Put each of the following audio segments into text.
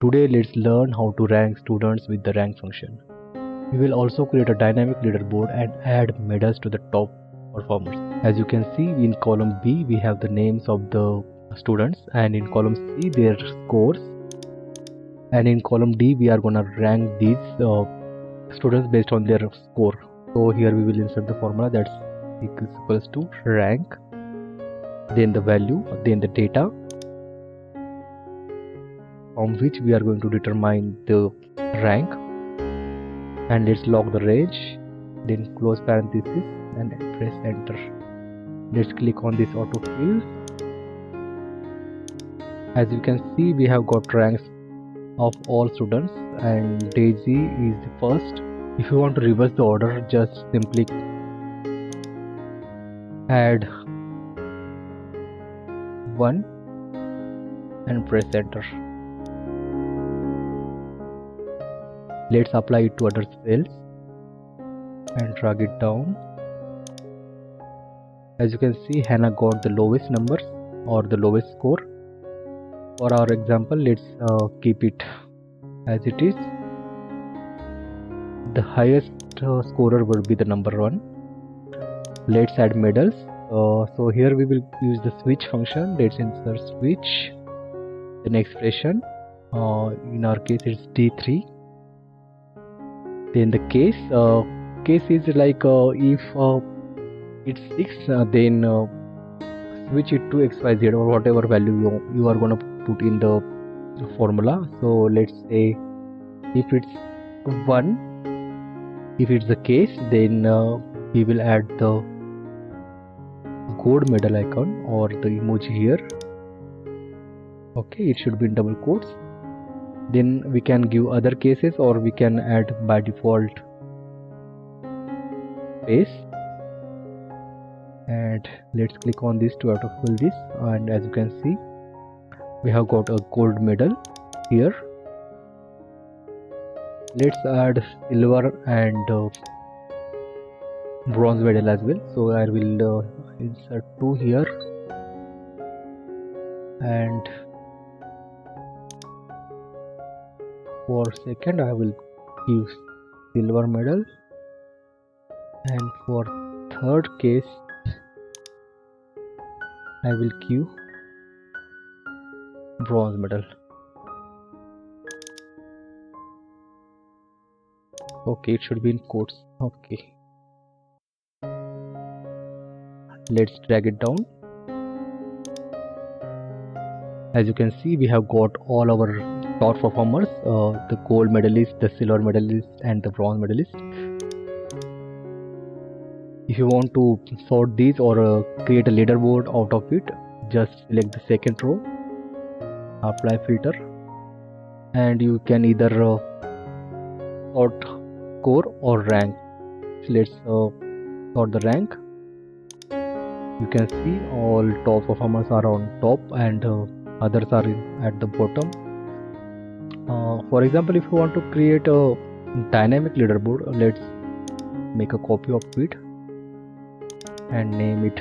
Today let's learn how to rank students with the rank function. We will also create a dynamic leaderboard and add medals to the top performers. As you can see, in column B we have the names of the students, and in column C their scores, and in column D we are gonna rank these students based on their score. So here we will insert the formula that's equals to rank, then the value, then the data from which we are going to determine the rank, and let's log the range, then close parenthesis and press enter. Let's click on this autofill. As you can see, we have got ranks of all students and Daisy is the first. If you want to reverse the order, just simply add 1 and press enter. Let's apply it to other cells and drag it down. As you can see, Hannah got the lowest numbers or the lowest score. For our example, let's keep it as it is. The highest scorer will be the number 1. Let's add medals. So here we will use the switch function. Let's insert switch, then expression. In our case it's D3. Then the case. Case is like if it's 6, then switch it to XYZ or whatever value you are gonna put in the formula. So let's say if it's 1, if it's the case, then we will add the gold medal icon or the emoji here. Okay, it should be in double quotes. Then we can give other cases, or we can add by default space. And let's click on this to autofill this, and as you can see, we have got a gold medal here. Let's add silver and bronze medal as well. So I will insert 2 here, and for second I will give silver medal, and for third case I will give bronze medal. Okay, it should be in quotes. Okay, let's drag it down. As you can see, we have got all our top performers, the gold medalist, the silver medalist and the bronze medalist. If you want to sort these or create a leaderboard out of it, just select the second row, apply filter, and you can either sort score or rank. So let's sort the rank. You can see all top performers are on top and others are at the bottom. For example, if you want to create a dynamic leaderboard, let's make a copy of it and name it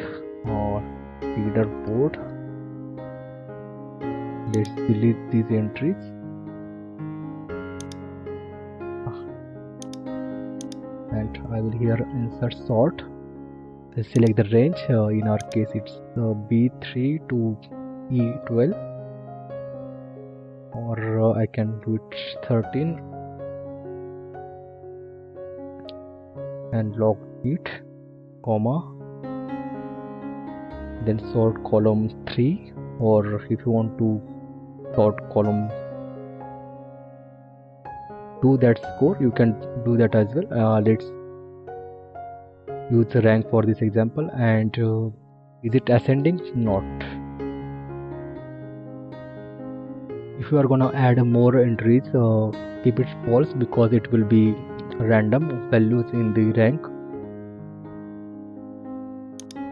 leaderboard. Let's delete these entries. And I will here insert sort. Let's select the range. In our case it's B3 to E12, or I can do it 13 and log it, comma, then sort column 3, or if you want to sort column 2 that score, you can do that as well. Let's use the rank for this example, and is it ascending? Not. If you are gonna add more entries, keep it false because it will be random values in the rank.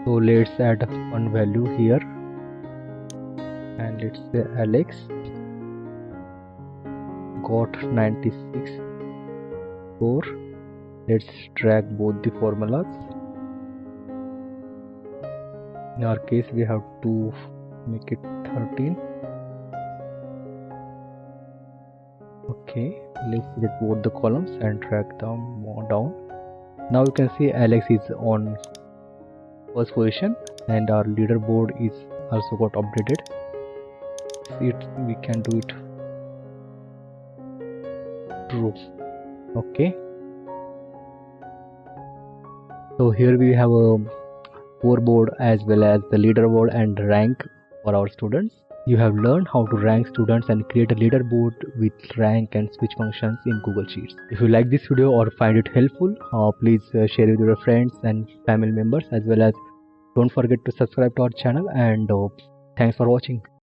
So let's add one value here, and let's say Alex got 96 score. Let's drag both the formulas. In our case we have to make it 13. Okay, let's select both the columns and drag them more down. Now you can see Alex is on first position and our leaderboard is also got updated. We can do it true. Okay, so here we have a scoreboard as well as the leaderboard and rank for our students. You have learned how to rank students and create a leaderboard with rank and switch functions in Google Sheets. If you like this video or find it helpful, please share it with your friends and family members, as well as don't forget to subscribe to our channel, and thanks for watching.